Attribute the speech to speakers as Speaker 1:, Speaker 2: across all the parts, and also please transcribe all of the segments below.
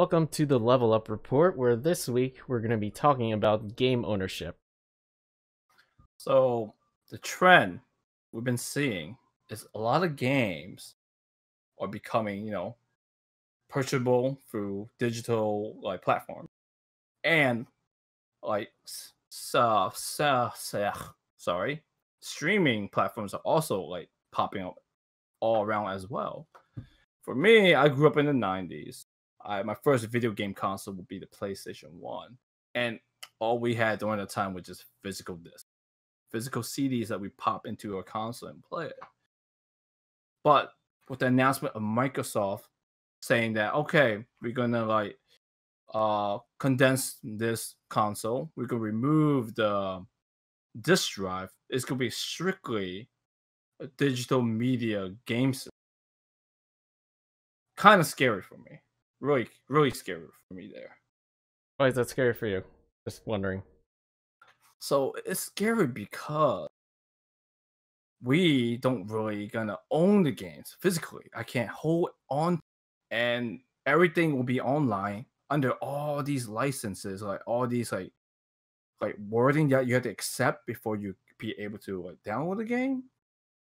Speaker 1: Welcome to the Level Up Report, where this week we're going to be talking about game ownership.
Speaker 2: So the trend we've been seeing is a lot of games are becoming, purchasable through digital platforms, and like sorry, streaming platforms are also popping up all around as well. For me, I grew up in the '90s. My first video game console would be the PlayStation 1, and all we had during the time was just physical CDs that we pop into a console and play it. But with the announcement of Microsoft saying that, okay, we're gonna condense this console, we can remove the disk drive. It's gonna be strictly a digital media game system. Kind of scary for me. Really, really scary for me there.
Speaker 1: Why is that scary for you? Just wondering.
Speaker 2: So it's scary because we don't really gonna own the games physically. I can't hold on, and everything will be online under all these licenses, like all these wording that you have to accept before you be able to download the game.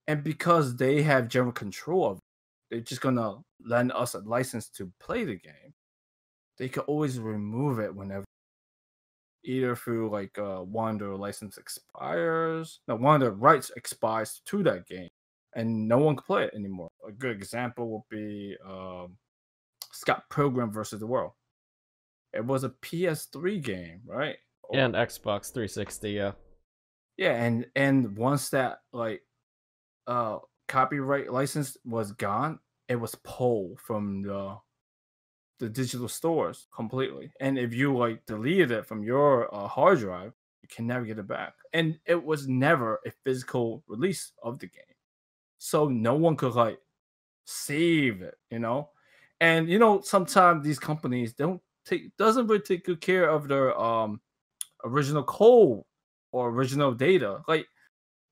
Speaker 2: And because they have general control of it, they're just gonna lend us a license to play the game. They could always remove it whenever, either through one of the license expires, no, one of the rights expires to that game, and no one can play it anymore. A good example would be Scott Pilgrim versus the World. It was a PS3 game, right?
Speaker 1: And Xbox 360, yeah.
Speaker 2: Yeah, and once that copyright license was gone, it was pulled from the digital stores completely. And if you deleted it from your hard drive, you can never get it back. And it was never a physical release of the game, so no one could save it. And sometimes these companies doesn't really take good care of their original code or original data. Like,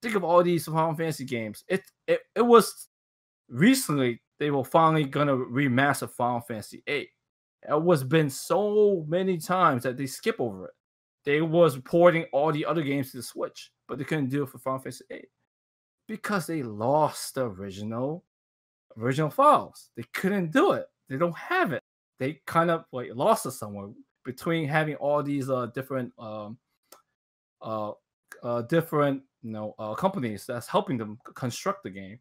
Speaker 2: think of all these Final Fantasy games. It was recently they were finally gonna remaster Final Fantasy 8. It was been so many times that they skip over it. They was porting all the other games to the Switch, but they couldn't do it for Final Fantasy 8 because they lost the original files. They couldn't do it. They don't have it. They kind of lost it somewhere between having all these different different companies that's helping them construct the game.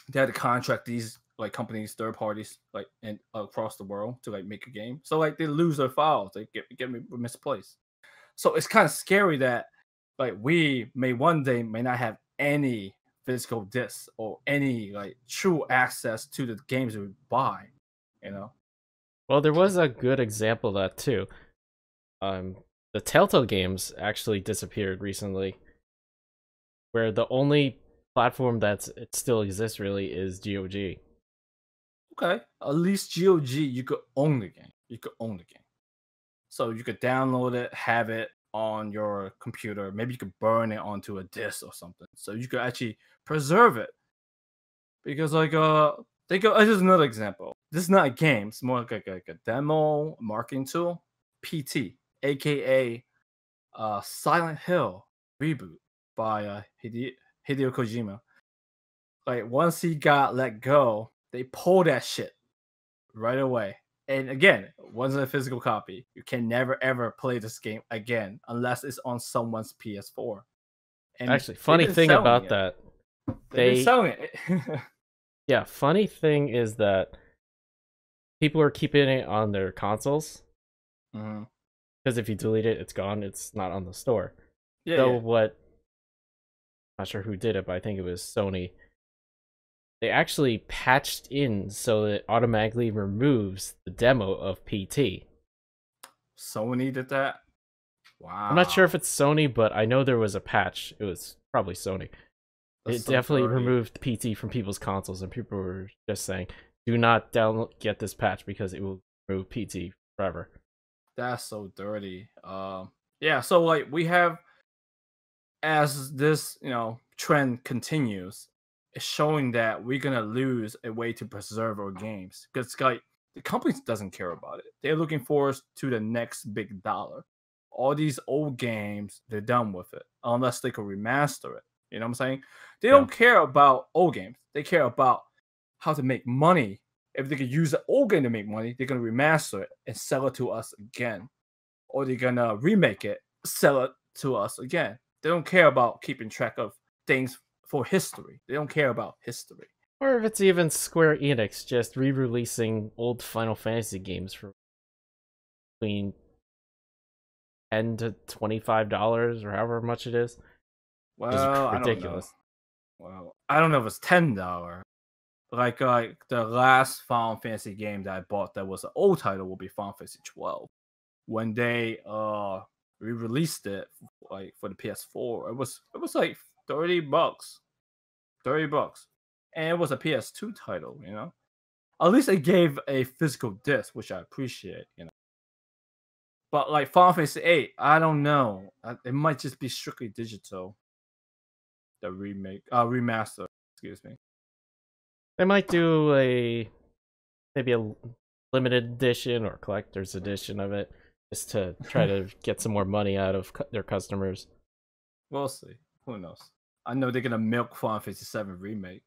Speaker 2: They had to contract these companies, third parties, and across the world to make a game. So they lose their files, they get misplaced. So it's kind of scary that we may one day may not have any physical discs or any true access to the games we buy.
Speaker 1: Well, there was a good example of that too. The Telltale games actually disappeared recently, where the only platform it still exists really is GOG.
Speaker 2: Okay, at least GOG, you could own the game. So you could download it, have it on your computer. Maybe you could burn it onto a disc or something, so you could actually preserve it. Because this is another example. This is not a game. It's more like a demo marketing tool. PT, aka Silent Hill reboot by Hideo Kojima. Once he got let go, they pulled that shit right away. And again, it wasn't a physical copy. You can never ever play this game again unless it's on someone's PS4. And
Speaker 1: actually, funny thing about that,
Speaker 2: they've been selling it.
Speaker 1: Yeah, funny thing is that people are keeping it on their consoles. Because if you delete it, it's gone. It's not on the store.
Speaker 2: Yeah.
Speaker 1: So what? I'm not sure who did it, but I think it was Sony. They actually patched in so that it automatically removes the demo of PT.
Speaker 2: Sony did that? Wow.
Speaker 1: I'm not sure if it's Sony, but I know there was a patch. It was probably Sony. It definitely removed PT from people's consoles, and people were just saying, "Do not get this patch because it will remove PT forever."
Speaker 2: That's so dirty. Yeah. So we have, as this trend continues, it's showing that we're gonna lose a way to preserve our games, because The company doesn't care about it. They're looking forward to the next big dollar. All these old games, they're done with it unless they can remaster it. You know what I'm saying? They
Speaker 1: Yeah.
Speaker 2: don't care about old games. They care about how to make money. If they could use the old game to make money, they're gonna remaster it and sell it to us again, or they're gonna remake it, sell it to us again. They don't care about keeping track of things for history. They don't care about history.
Speaker 1: Or if it's even Square Enix just re-releasing old Final Fantasy games for between $10 to $25 or however much it is.
Speaker 2: Well, I don't know.
Speaker 1: Ridiculous.
Speaker 2: Well, I don't know if it's $10. Like the last Final Fantasy game that I bought that was an old title will be Final Fantasy 12. When they re-released it like for the PS4, it was like $30. $30. And it was a PS2 title, you know. At least they gave a physical disc, which I appreciate, you know. But like Final Fantasy 8, I don't know. It might just be strictly digital. The remaster, excuse me.
Speaker 1: They might do maybe a limited edition or collector's edition of it, just to try to get some more money out of their customers.
Speaker 2: We'll see. Who knows? I know they're gonna milk Final Fantasy 7 remake.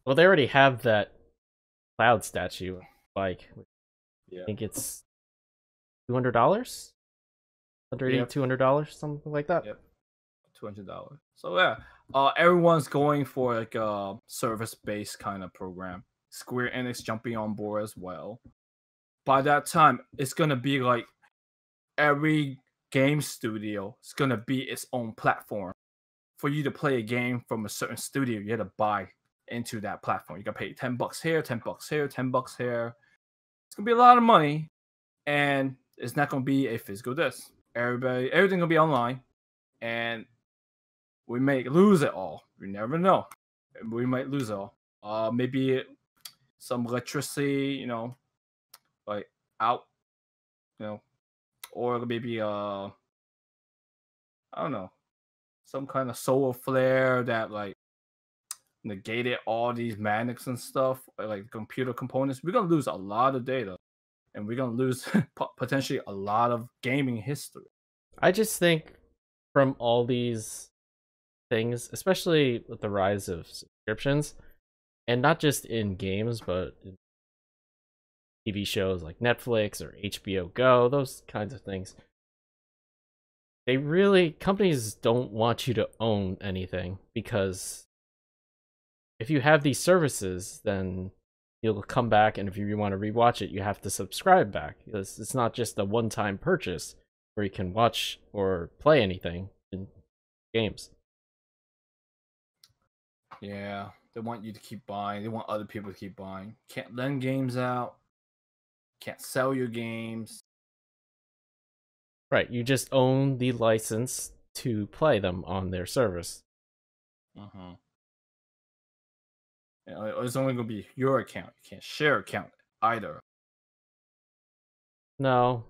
Speaker 1: Well, they already have that cloud statue, like
Speaker 2: Yeah.
Speaker 1: I think it's $200, $200, something like that.
Speaker 2: Yep. $200. So yeah, everyone's going for like a service-based kind of program. Square Enix jumping on board as well. By that time, it's gonna be like every game studio is gonna be its own platform. For you to play a game from a certain studio, you have to buy into that platform. You gotta pay $10 here, $10 here, $10 here. It's gonna be a lot of money, and it's not gonna be a physical disc. Everything gonna be online, and we may lose it all. We never know. We might lose it all. Maybe some electricity, you know, like out, you know, or maybe I don't know, some kind of solar flare that like negated all these magnets and stuff, like computer components. We're gonna lose a lot of data, and we're gonna lose potentially a lot of gaming history.
Speaker 1: I just think from all these things, especially with the rise of subscriptions, and not just in games, but in TV shows like Netflix or HBO Go, those kinds of things. Companies don't want you to own anything, because if you have these services, then you'll come back, and if you want to rewatch it, you have to subscribe back, because it's not just a one-time purchase where you can watch or play anything in games.
Speaker 2: Yeah, they want you to keep buying. They want other people to keep buying. Can't lend games out. Can't sell your games.
Speaker 1: Right, you just own the license to play them on their service.
Speaker 2: Mm-hmm. It's only gonna be your account. You can't share account either.
Speaker 1: No.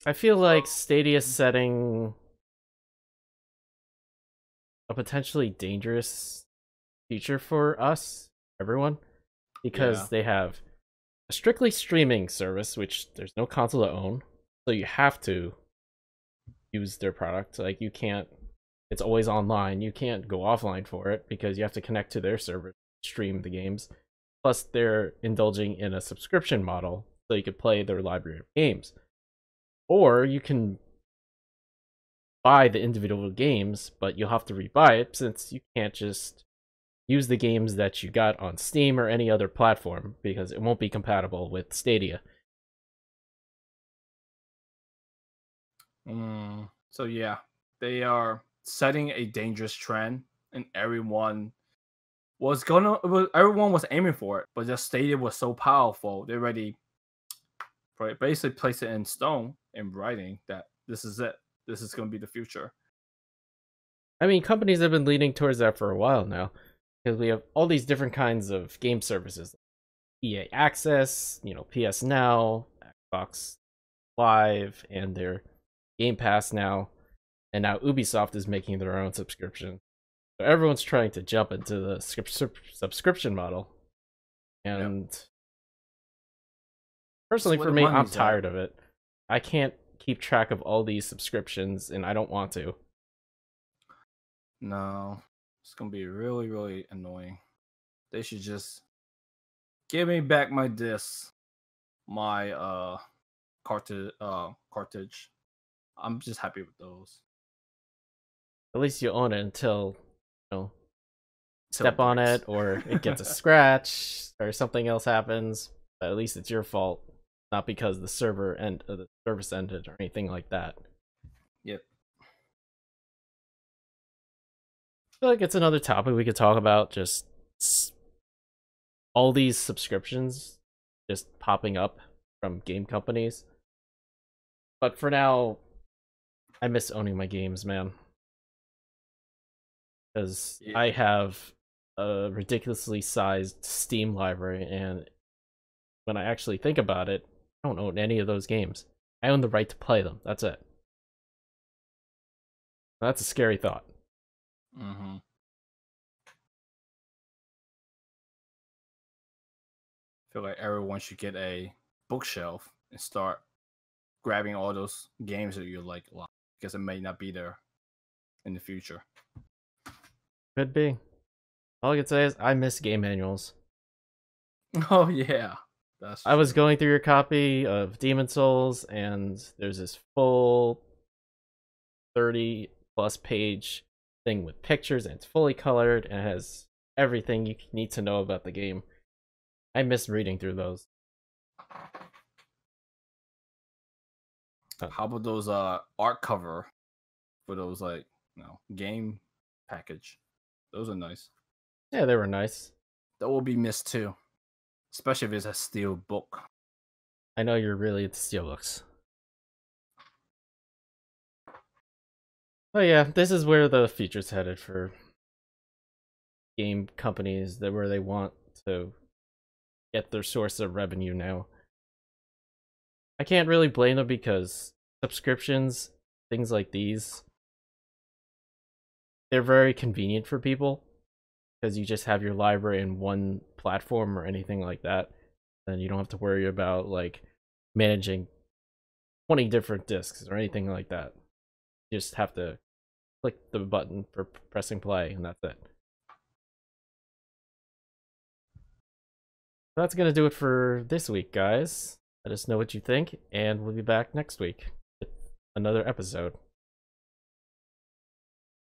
Speaker 1: I feel like Stadia's setting a potentially dangerous future for us, everyone, because they have a strictly streaming service, which there's no console to own, so you have to use their product. Like, you can't, it's always online. You can't go offline for it because you have to connect to their server to stream the games. Plus, they're indulging in a subscription model, so you could play their library of games. Or you can buy the individual games, but you'll have to rebuy it, since you can't just use the games that you got on Steam or any other platform, because it won't be compatible with Stadia.
Speaker 2: So yeah, they are setting a dangerous trend, and everyone was aiming for it, but just Stadia was so powerful, they already basically placed it in stone in writing that this is it. This is going to be the future.
Speaker 1: I mean, companies have been leaning towards that for a while now, because we have all these different kinds of game services. EA Access, PS Now, Xbox Live, and their Game Pass now. And now Ubisoft is making their own subscription. So everyone's trying to jump into the subscription model, and personally,
Speaker 2: That's where
Speaker 1: for
Speaker 2: the
Speaker 1: me, I'm
Speaker 2: money's at.
Speaker 1: tired of it. I can't keep track of all these subscriptions, and I don't want to.
Speaker 2: No, it's gonna be really, really annoying. They should just give me back my disc, my cartridge. I'm just happy with those.
Speaker 1: At least you own it until, you know,
Speaker 2: Till it
Speaker 1: step on
Speaker 2: breaks.
Speaker 1: it or it gets a scratch or something else happens. But at least it's your fault, not because the server and the service ended or anything like that.
Speaker 2: Yep.
Speaker 1: I feel like it's another topic we could talk about. Just all these subscriptions just popping up from game companies. But for now, I miss owning my games, man. Because
Speaker 2: Yeah.
Speaker 1: I have a ridiculously sized Steam library, and when I actually think about it, I don't own any of those games. I own the right to play them. That's it. That's a scary thought.
Speaker 2: Mm-hmm. Feel like everyone should get a bookshelf and start grabbing all those games that you like a lot because it may not be there in the future.
Speaker 1: Could be. All I can say is I miss game manuals.
Speaker 2: Oh yeah, that's
Speaker 1: I was
Speaker 2: true.
Speaker 1: going through your copy of Demon Souls, and there's this full 30 plus page thing with pictures, and it's fully colored and it has everything you need to know about the game. I miss reading through those.
Speaker 2: How about those art cover for those like game package? Those are nice.
Speaker 1: Yeah, they were nice.
Speaker 2: That will be missed too, especially if it's a steel book.
Speaker 1: I know you're really into steelbooks. Oh yeah, this is where the future's headed for game companies, that where they want to get their source of revenue now. I can't really blame them because subscriptions, things like these, they're very convenient for people because you just have your library in one platform or anything like that. Then you don't have to worry about like managing 20 different discs or anything like that. You just have to click the button for pressing play and that's it. That's gonna do it for this week, guys. Let us know what you think, and we'll be back next week with another episode.